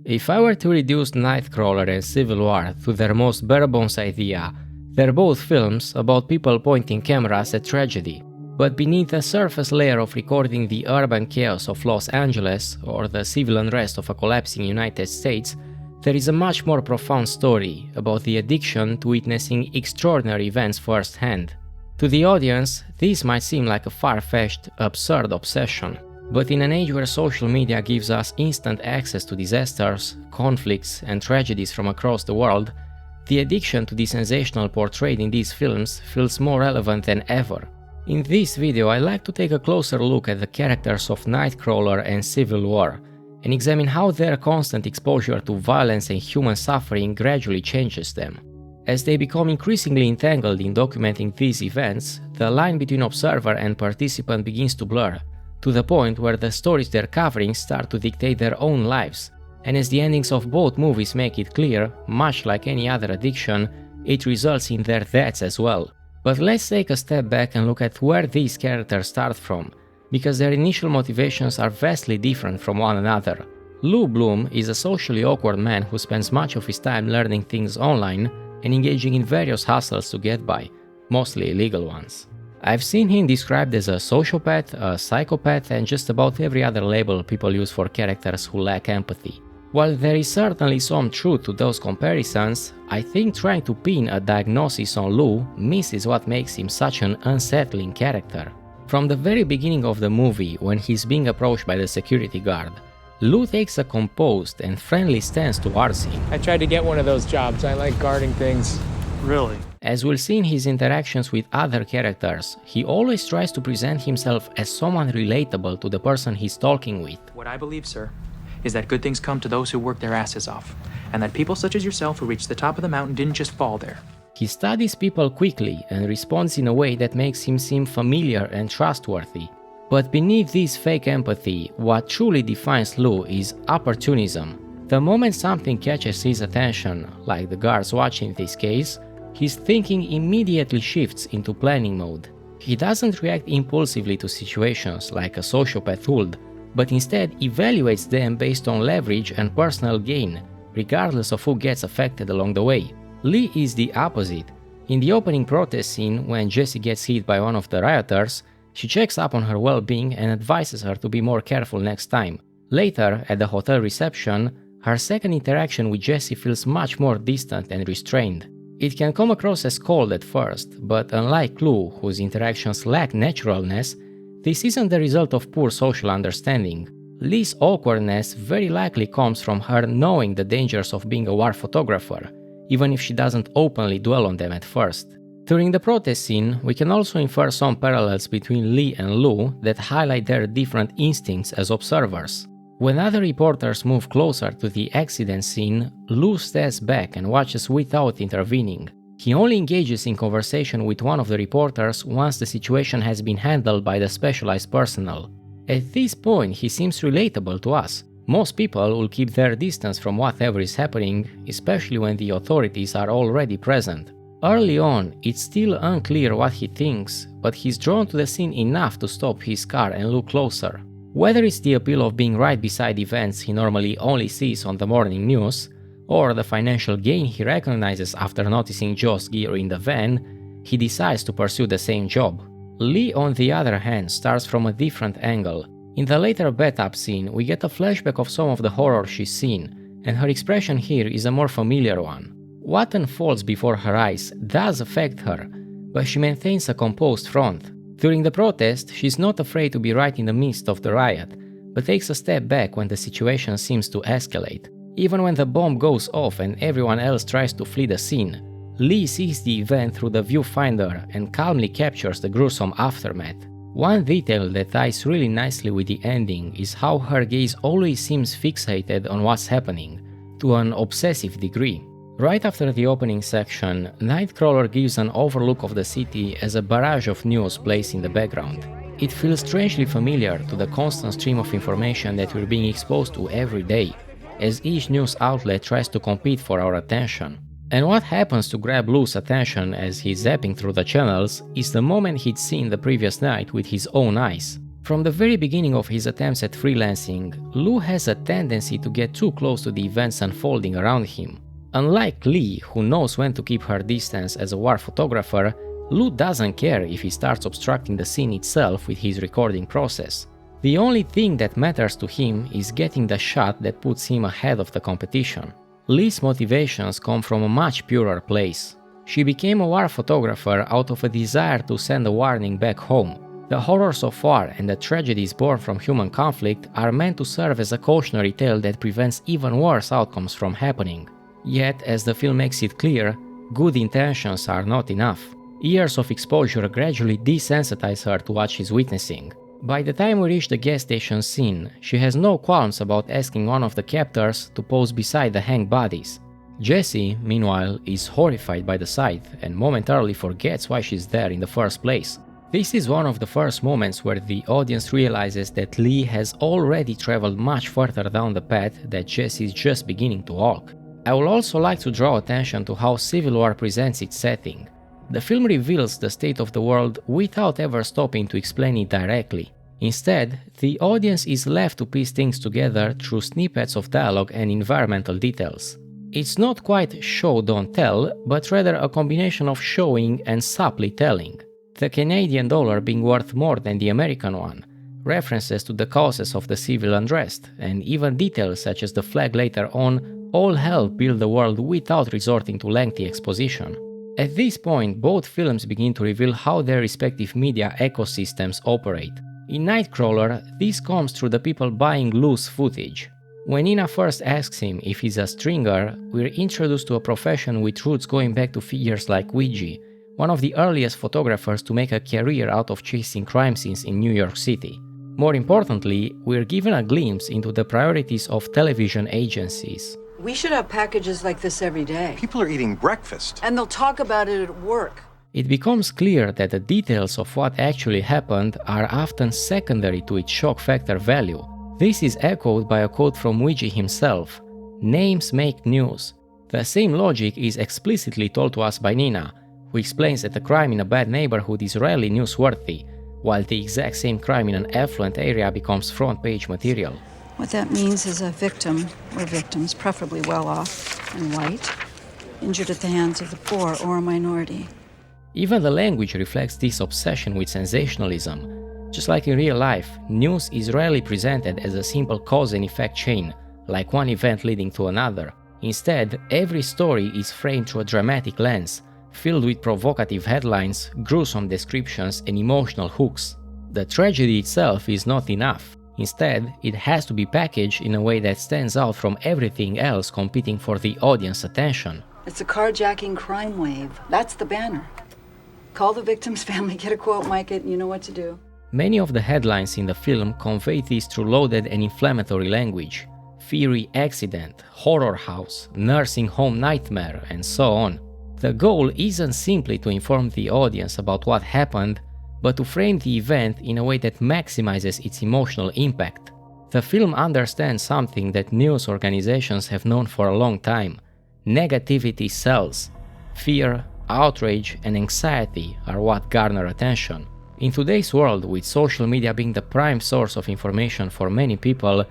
If I were to reduce Nightcrawler and Civil War to their most bare-bones idea, they're both films about people pointing cameras at tragedy. But beneath the surface layer of recording the urban chaos of Los Angeles or the civil unrest of a collapsing United States, there is a much more profound story about the addiction to witnessing extraordinary events firsthand. To the audience, this might seem like a far-fetched, absurd obsession, but in an age where social media gives us instant access to disasters, conflicts, and tragedies from across the world, the addiction to the sensational portrayed in these films feels more relevant than ever. In this video, I'd like to take a closer look at the characters of Nightcrawler and Civil War, and examine how their constant exposure to violence and human suffering gradually changes them. As they become increasingly entangled in documenting these events, the line between observer and participant begins to blur, to the point where the stories they're covering start to dictate their own lives. And as the endings of both movies make it clear, much like any other addiction, it results in their deaths as well. But let's take a step back and look at where these characters start from, because their initial motivations are vastly different from one another. Lou Bloom is a socially awkward man who spends much of his time learning things online and engaging in various hustles to get by, mostly illegal ones. I've seen him described as a sociopath, a psychopath, and just about every other label people use for characters who lack empathy. While there is certainly some truth to those comparisons, I think trying to pin a diagnosis on Lou misses what makes him such an unsettling character. From the very beginning of the movie, when he's being approached by the security guard, Lou takes a composed and friendly stance towards him. I tried to get one of those jobs. I like guarding things. Really? As we'll see in his interactions with other characters, he always tries to present himself as someone relatable to the person he's talking with. What I believe, sir, is that good things come to those who work their asses off, and that people such as yourself who reached the top of the mountain didn't just fall there. He studies people quickly and responds in a way that makes him seem familiar and trustworthy. But beneath this fake empathy, what truly defines Lou is opportunism. The moment something catches his attention, like the guards watching in this case, his thinking immediately shifts into planning mode. He doesn't react impulsively to situations like a sociopath would, but instead evaluates them based on leverage and personal gain, regardless of who gets affected along the way. Lee is the opposite. In the opening protest scene, when Jessie gets hit by one of the rioters, she checks up on her well-being and advises her to be more careful next time. Later, at the hotel reception, her second interaction with Jessie feels much more distant and restrained. It can come across as cold at first, but unlike Lou, whose interactions lack naturalness, this isn't the result of poor social understanding. Lee's awkwardness very likely comes from her knowing the dangers of being a war photographer, even if she doesn't openly dwell on them at first. During the protest scene, we can also infer some parallels between Lee and Lou that highlight their different instincts as observers. When other reporters move closer to the accident scene, Lou steps back and watches without intervening. He only engages in conversation with one of the reporters once the situation has been handled by the specialized personnel. At this point, he seems relatable to us. Most people will keep their distance from whatever is happening, especially when the authorities are already present. Early on, it's still unclear what he thinks, but he's drawn to the scene enough to stop his car and look closer. Whether it's the appeal of being right beside events he normally only sees on the morning news, or the financial gain he recognizes after noticing Joe's gear in the van, he decides to pursue the same job. Lee, on the other hand, starts from a different angle. In the later bathtub scene, we get a flashback of some of the horror she's seen, and her expression here is a more familiar one. What unfolds before her eyes does affect her, but she maintains a composed front. During the protest, she's not afraid to be right in the midst of the riot, but takes a step back when the situation seems to escalate. Even when the bomb goes off and everyone else tries to flee the scene, Lee sees the event through the viewfinder and calmly captures the gruesome aftermath. One detail that ties really nicely with the ending is how her gaze always seems fixated on what's happening, to an obsessive degree. Right after the opening section, Nightcrawler gives an overlook of the city as a barrage of news plays in the background. It feels strangely familiar to the constant stream of information that we're being exposed to every day, as each news outlet tries to compete for our attention. And what happens to grab Lou's attention as he's zapping through the channels is the moment he'd seen the previous night with his own eyes. From the very beginning of his attempts at freelancing, Lou has a tendency to get too close to the events unfolding around him. Unlike Lee, who knows when to keep her distance as a war photographer, Lou doesn't care if he starts obstructing the scene itself with his recording process. The only thing that matters to him is getting the shot that puts him ahead of the competition. Lee's motivations come from a much purer place. She became a war photographer out of a desire to send a warning back home. The horrors of war and the tragedies born from human conflict are meant to serve as a cautionary tale that prevents even worse outcomes from happening. Yet, as the film makes it clear, good intentions are not enough. Years of exposure gradually desensitize her to what she's witnessing. By the time we reach the gas station scene, she has no qualms about asking one of the captors to pose beside the hanged bodies. Jessie, meanwhile, is horrified by the sight and momentarily forgets why she's there in the first place. This is one of the first moments where the audience realizes that Lee has already traveled much further down the path that Jessie is just beginning to walk. I would also like to draw attention to how Civil War presents its setting. The film reveals the state of the world without ever stopping to explain it directly. Instead, the audience is left to piece things together through snippets of dialogue and environmental details. It's not quite show don't tell, but rather a combination of showing and subtly telling. The Canadian dollar being worth more than the American one, references to the causes of the civil unrest, and even details such as the flag later on all help build the world without resorting to lengthy exposition. At this point, both films begin to reveal how their respective media ecosystems operate. In Nightcrawler, this comes through the people buying loose footage. When Nina first asks him if he's a stringer, we're introduced to a profession with roots going back to figures like Ouija, one of the earliest photographers to make a career out of chasing crime scenes in New York City. More importantly, we're given a glimpse into the priorities of television agencies. We should have packages like this every day. People are eating breakfast. And they'll talk about it at work. It becomes clear that the details of what actually happened are often secondary to its shock factor value. This is echoed by a quote from Ouija himself: "Names make news." The same logic is explicitly told to us by Nina, who explains that a crime in a bad neighborhood is rarely newsworthy, while the exact same crime in an affluent area becomes front-page material. What that means is a victim, or victims, preferably well off and white, injured at the hands of the poor or a minority. Even the language reflects this obsession with sensationalism. Just like in real life, news is rarely presented as a simple cause and effect chain, like one event leading to another. Instead, every story is framed through a dramatic lens, filled with provocative headlines, gruesome descriptions, and emotional hooks. The tragedy itself is not enough. Instead, it has to be packaged in a way that stands out from everything else competing for the audience attention. It's a carjacking crime wave. That's the banner. Call the victim's family, get a quote, mic it, and you know what to do. Many of the headlines in the film convey this through loaded and inflammatory language. Fiery accident, horror house, nursing home nightmare, and so on. The goal isn't simply to inform the audience about what happened, but to frame the event in a way that maximizes its emotional impact. The film understands something that news organizations have known for a long time. Negativity sells. Fear, outrage, and anxiety are what garner attention. In today's world, with social media being the prime source of information for many people,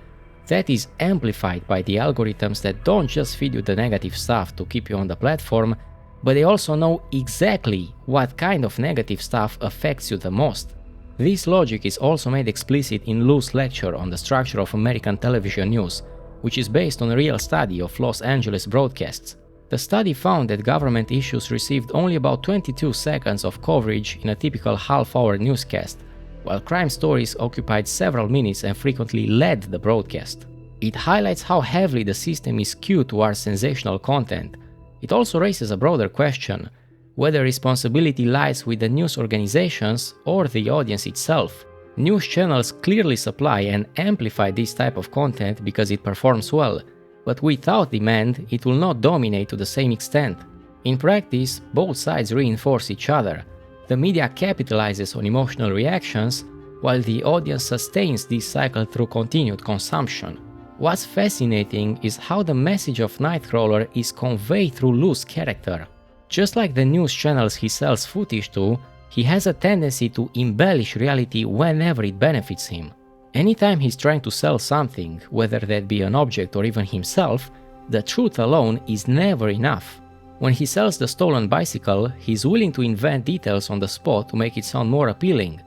that is amplified by the algorithms that don't just feed you the negative stuff to keep you on the platform, but they also know exactly what kind of negative stuff affects you the most. This logic is also made explicit in Lou's lecture on the structure of American television news, which is based on a real study of Los Angeles broadcasts. The study found that government issues received only about 22 seconds of coverage in a typical half-hour newscast, while crime stories occupied several minutes and frequently led the broadcast. It highlights how heavily the system is skewed towards sensational content. It also raises a broader question, whether responsibility lies with the news organizations or the audience itself. News channels clearly supply and amplify this type of content because it performs well, but without demand, it will not dominate to the same extent. In practice, both sides reinforce each other. The media capitalizes on emotional reactions, while the audience sustains this cycle through continued consumption. What's fascinating is how the message of Nightcrawler is conveyed through Lou's character. Just like the news channels he sells footage to, He has a tendency to embellish reality whenever it benefits him. Anytime he's trying to sell something, whether that be an object or even himself, the truth alone is never enough. When he sells the stolen bicycle, he's willing to invent details on the spot to make it sound more appealing.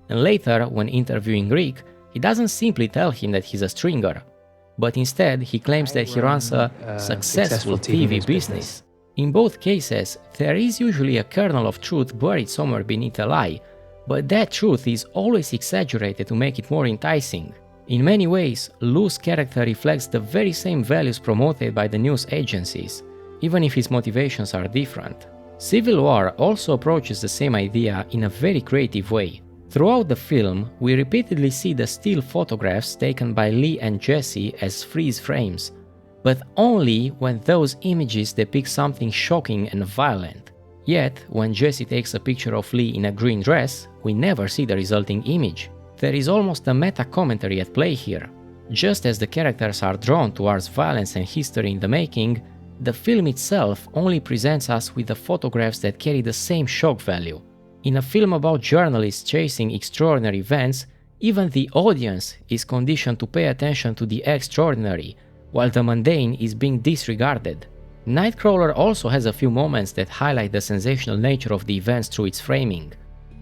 And later, when interviewing Rick, he doesn't simply tell him that he's a stringer, but instead he claims that he runs a successful TV business. In both cases, there is usually a kernel of truth buried somewhere beneath a lie, but that truth is always exaggerated to make it more enticing. In many ways, Lou's character reflects the very same values promoted by the news agencies, even if his motivations are different. Civil War also approaches the same idea in a very creative way. Throughout the film, we repeatedly see the still photographs taken by Lee and Jesse as freeze frames, but only when those images depict something shocking and violent. Yet, when Jesse takes a picture of Lee in a green dress, we never see the resulting image. There is almost a meta-commentary at play here. Just as the characters are drawn towards violence and history in the making, the film itself only presents us with the photographs that carry the same shock value. In a film about journalists chasing extraordinary events, even the audience is conditioned to pay attention to the extraordinary, while the mundane is being disregarded. Nightcrawler also has a few moments that highlight the sensational nature of the events through its framing.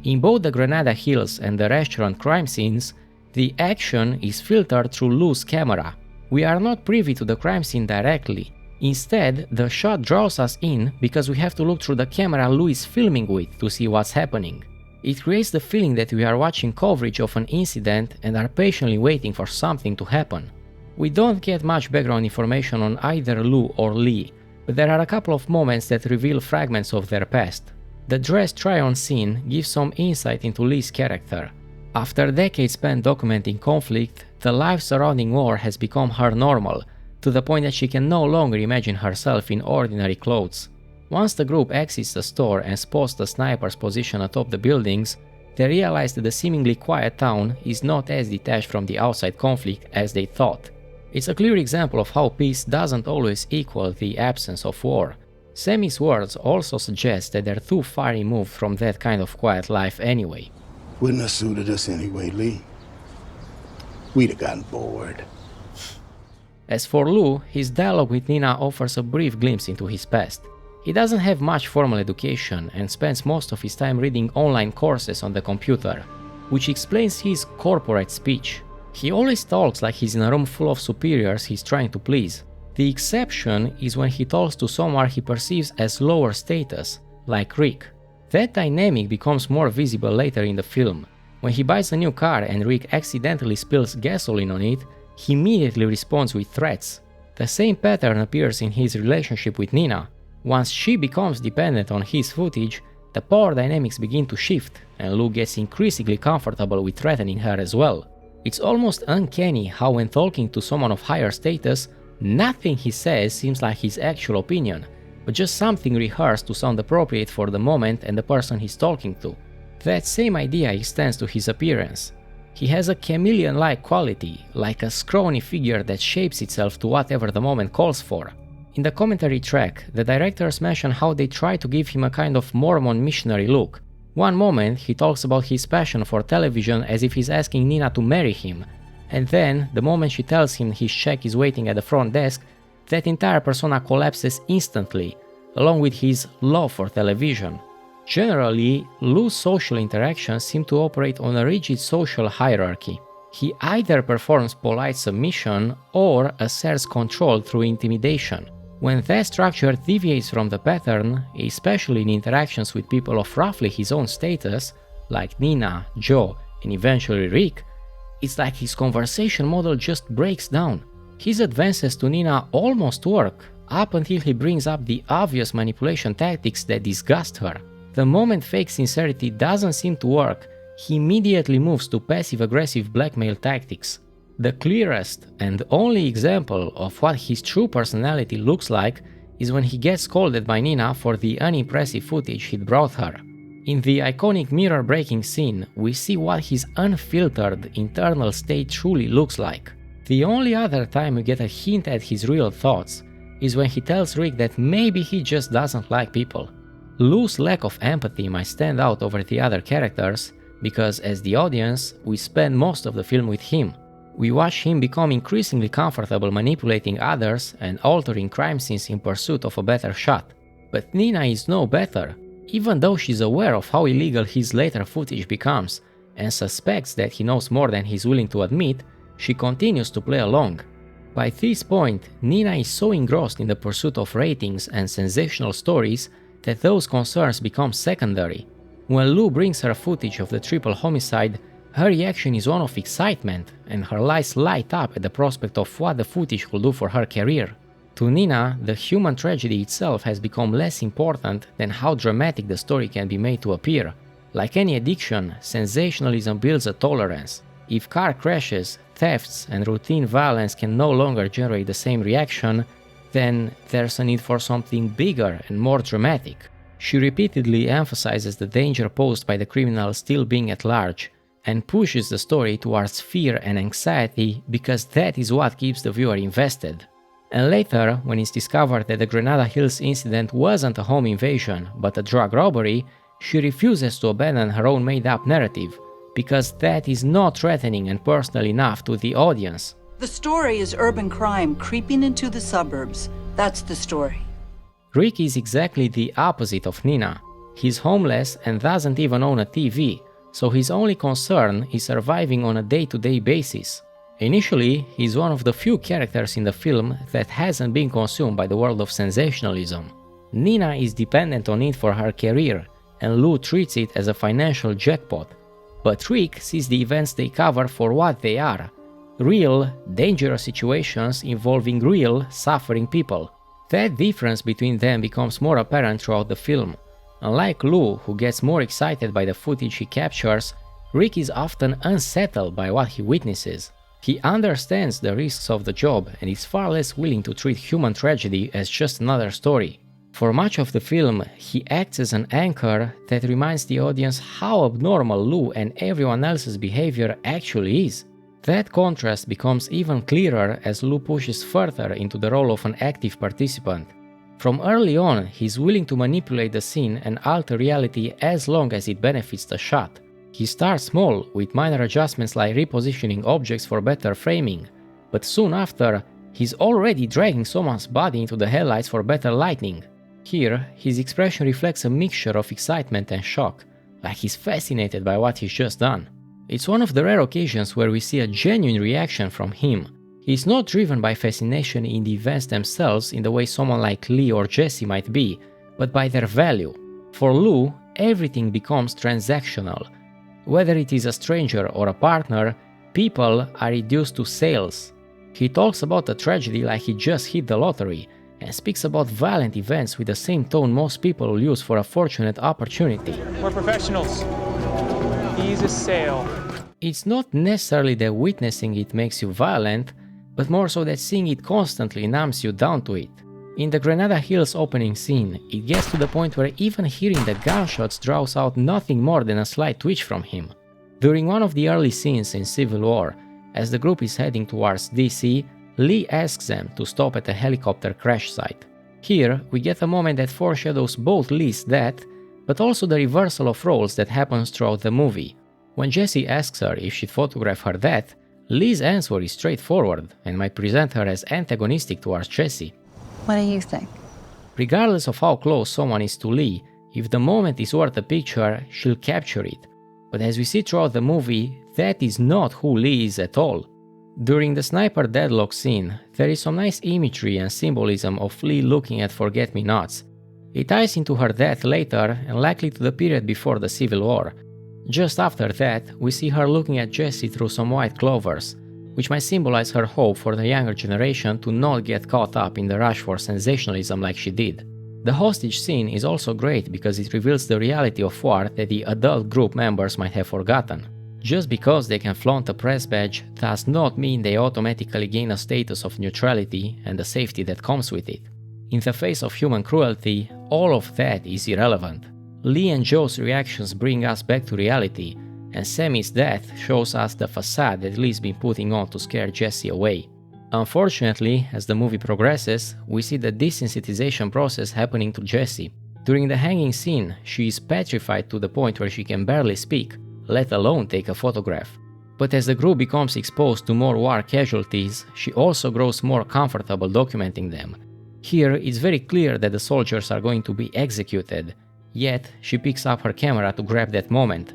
In both the Granada Hills and the restaurant crime scenes, the action is filtered through Lou's camera. We are not privy to the crime scene directly. Instead, the shot draws us in because we have to look through the camera Lou is filming with to see what's happening. It creates the feeling that we are watching coverage of an incident and are patiently waiting for something to happen. We don't get much background information on either Lou or Lee, but there are a couple of moments that reveal fragments of their past. The dress try-on scene gives some insight into Lee's character. After decades spent documenting conflict, the life surrounding war has become her normal, to the point that she can no longer imagine herself in ordinary clothes. Once the group exits the store and spots the snipers positioned atop the buildings, they realize that the seemingly quiet town is not as detached from the outside conflict as they thought. It's a clear example of how peace doesn't always equal the absence of war. Sammy's words also suggest that they're too far removed from that kind of quiet life anyway. Wouldn't have suited us anyway, Lee. We'd have gotten bored. As for Lou, his dialogue with Nina offers a brief glimpse into his past. He doesn't have much formal education and spends most of his time reading online courses on the computer, which explains his corporate speech. He always talks like he's in a room full of superiors he's trying to please. The exception is when he talks to someone he perceives as lower status, like Rick. That dynamic becomes more visible later in the film. When he buys a new car and Rick accidentally spills gasoline on it, he immediately responds with threats. The same pattern appears in his relationship with Nina. Once she becomes dependent on his footage, the power dynamics begin to shift, and Lou gets increasingly comfortable with threatening her as well. It's almost uncanny how when talking to someone of higher status, nothing he says seems like his actual opinion, but just something rehearsed to sound appropriate for the moment and the person he's talking to. That same idea extends to his appearance. He has a chameleon-like quality, like a scrawny figure that shapes itself to whatever the moment calls for. In the commentary track, the directors mention how they try to give him a kind of Mormon missionary look. One moment he talks about his passion for television as if he's asking Nina to marry him, and then, the moment she tells him his check is waiting at the front desk, that entire persona collapses instantly, along with his love for television. Generally, Lou's social interactions seem to operate on a rigid social hierarchy. He either performs polite submission or asserts control through intimidation. When that structure deviates from the pattern, especially in interactions with people of roughly his own status, like Nina, Joe, and eventually Rick, it's like his conversation model just breaks down. His advances to Nina almost work, up until he brings up the obvious manipulation tactics that disgust her. The moment fake sincerity doesn't seem to work, he immediately moves to passive-aggressive blackmail tactics. The clearest and only example of what his true personality looks like is when he gets scolded by Nina for the unimpressive footage he'd brought her. In the iconic mirror-breaking scene, we see what his unfiltered internal state truly looks like. The only other time we get a hint at his real thoughts is when he tells Rick that maybe he just doesn't like people. Lou's lack of empathy might stand out over the other characters because as the audience, we spend most of the film with him. We watch him become increasingly comfortable manipulating others and altering crime scenes in pursuit of a better shot. But Nina is no better. Even though she's aware of how illegal his later footage becomes and suspects that he knows more than he's willing to admit, she continues to play along. By this point, Nina is so engrossed in the pursuit of ratings and sensational stories that those concerns become secondary. When Lou brings her footage of the triple homicide, her reaction is one of excitement, and her eyes light up at the prospect of what the footage will do for her career. To Nina, the human tragedy itself has become less important than how dramatic the story can be made to appear. Like any addiction, sensationalism builds a tolerance. If car crashes, thefts, and routine violence can no longer generate the same reaction, then there's a need for something bigger and more dramatic. She repeatedly emphasizes the danger posed by the criminal still being at large, and pushes the story towards fear and anxiety because that is what keeps the viewer invested. And later, when it's discovered that the Granada Hills incident wasn't a home invasion but a drug robbery, she refuses to abandon her own made-up narrative, because that is not threatening and personal enough to the audience. The story is urban crime creeping into the suburbs. That's the story. Rick is exactly the opposite of Nina. He's homeless and doesn't even own a TV, so his only concern is surviving on a day-to-day basis. Initially, he's one of the few characters in the film that hasn't been consumed by the world of sensationalism. Nina is dependent on it for her career, and Lou treats it as a financial jackpot. But Rick sees the events they cover for what they are: real, dangerous situations involving real, suffering people. That difference between them becomes more apparent throughout the film. Unlike Lou, who gets more excited by the footage he captures, Rick is often unsettled by what he witnesses. He understands the risks of the job and is far less willing to treat human tragedy as just another story. For much of the film, he acts as an anchor that reminds the audience how abnormal Lou and everyone else's behavior actually is. That contrast becomes even clearer as Lou pushes further into the role of an active participant. From early on, he's willing to manipulate the scene and alter reality as long as it benefits the shot. He starts small, with minor adjustments like repositioning objects for better framing, but soon after, he's already dragging someone's body into the headlights for better lighting. Here, his expression reflects a mixture of excitement and shock, like he's fascinated by what he's just done. It's one of the rare occasions where we see a genuine reaction from him. He's not driven by fascination in the events themselves in the way someone like Lee or Jesse might be, but by their value. For Lou, everything becomes transactional. Whether it is a stranger or a partner, people are reduced to sales. He talks about the tragedy like he just hit the lottery, and speaks about violent events with the same tone most people will use for a fortunate opportunity. We're professionals. Ease a sale. It's not necessarily that witnessing it makes you violent, but more so that seeing it constantly numbs you down to it. In the Granada Hills opening scene, it gets to the point where even hearing the gunshots draws out nothing more than a slight twitch from him. During one of the early scenes in Civil War, as the group is heading towards DC, Lee asks them to stop at a helicopter crash site. Here, we get a moment that foreshadows both Lee's death, but also the reversal of roles that happens throughout the movie. When Jesse asks her if she'd photograph her death, Lee's answer is straightforward and might present her as antagonistic towards Jesse. What do you think? Regardless of how close someone is to Lee, if the moment is worth a picture, she'll capture it. But as we see throughout the movie, that is not who Lee is at all. During the sniper deadlock scene, there is some nice imagery and symbolism of Lee looking at forget-me-nots. It ties into her death later and likely to the period before the Civil War. Just after that, we see her looking at Jesse through some white clovers, which might symbolize her hope for the younger generation to not get caught up in the rush for sensationalism like she did. The hostage scene is also great because it reveals the reality of war that the adult group members might have forgotten. Just because they can flaunt a press badge does not mean they automatically gain a status of neutrality and the safety that comes with it. In the face of human cruelty, all of that is irrelevant. Lee and Joe's reactions bring us back to reality, and Sammy's death shows us the facade that Lee's been putting on to scare Jesse away. Unfortunately, as the movie progresses, we see the desensitization process happening to Jesse. During the hanging scene, she is petrified to the point where she can barely speak, let alone take a photograph. But as the group becomes exposed to more war casualties, she also grows more comfortable documenting them. Here, it's very clear that the soldiers are going to be executed, yet she picks up her camera to grab that moment.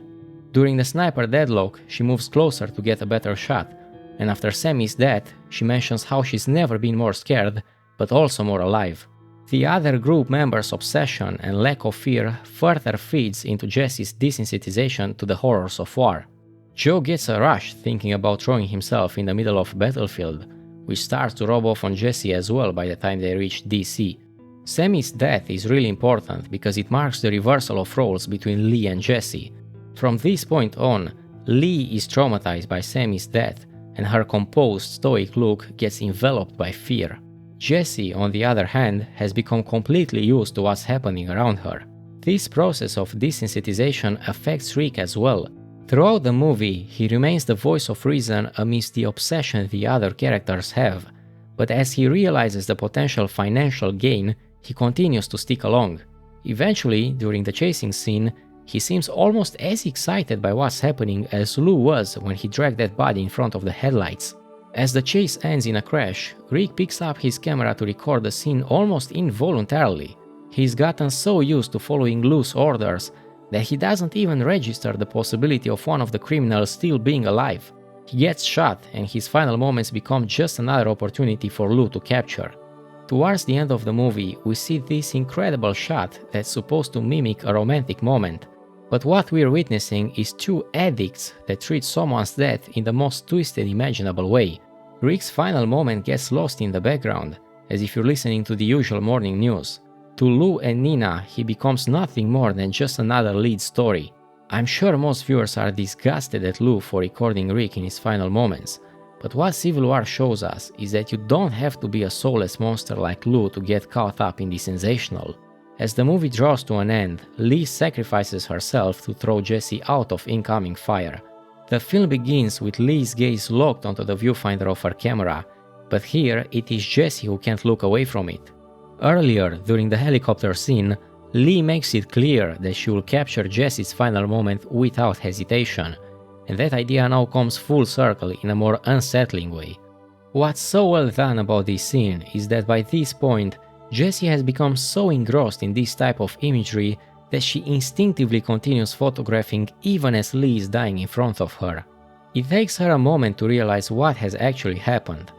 During the sniper deadlock, she moves closer to get a better shot, and after Sammy's death, she mentions how she's never been more scared, but also more alive. The other group members' obsession and lack of fear further feeds into Jesse's desensitization to the horrors of war. Joe gets a rush thinking about throwing himself in the middle of a battlefield, which starts to rub off on Jesse as well by the time they reach DC. Sammy's death is really important because it marks the reversal of roles between Lee and Jesse. From this point on, Lee is traumatized by Sammy's death, and her composed, stoic look gets enveloped by fear. Jesse, on the other hand, has become completely used to what's happening around her. This process of desensitization affects Rick as well. Throughout the movie, he remains the voice of reason amidst the obsession the other characters have, but as he realizes the potential financial gain, he continues to stick along. Eventually, during the chasing scene, he seems almost as excited by what's happening as Lou was when he dragged that body in front of the headlights. As the chase ends in a crash, Rick picks up his camera to record the scene almost involuntarily. He's gotten so used to following Lou's orders that he doesn't even register the possibility of one of the criminals still being alive. He gets shot, and his final moments become just another opportunity for Lou to capture. Towards the end of the movie, we see this incredible shot that's supposed to mimic a romantic moment. But what we're witnessing is two addicts that treat someone's death in the most twisted imaginable way. Rick's final moment gets lost in the background, as if you're listening to the usual morning news. To Lou and Nina, he becomes nothing more than just another lead story. I'm sure most viewers are disgusted at Lou for recording Rick in his final moments, but what Civil War shows us is that you don't have to be a soulless monster like Lou to get caught up in the sensational. As the movie draws to an end, Lee sacrifices herself to throw Jesse out of incoming fire. The film begins with Lee's gaze locked onto the viewfinder of her camera, but here it is Jesse who can't look away from it. Earlier, during the helicopter scene, Lee makes it clear that she will capture Jesse's final moment without hesitation, and that idea now comes full circle in a more unsettling way. What's so well done about this scene is that by this point, Jessie has become so engrossed in this type of imagery that she instinctively continues photographing even as Lee is dying in front of her. It takes her a moment to realize what has actually happened.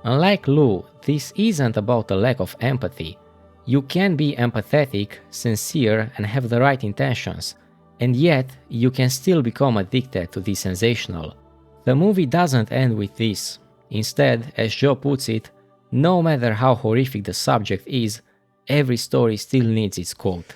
Unlike Lou, this isn't about a lack of empathy. You can be empathetic, sincere, and have the right intentions, and yet you can still become addicted to the sensational. The movie doesn't end with this. Instead, as Joe puts it, no matter how horrific the subject is, every story still needs its quote.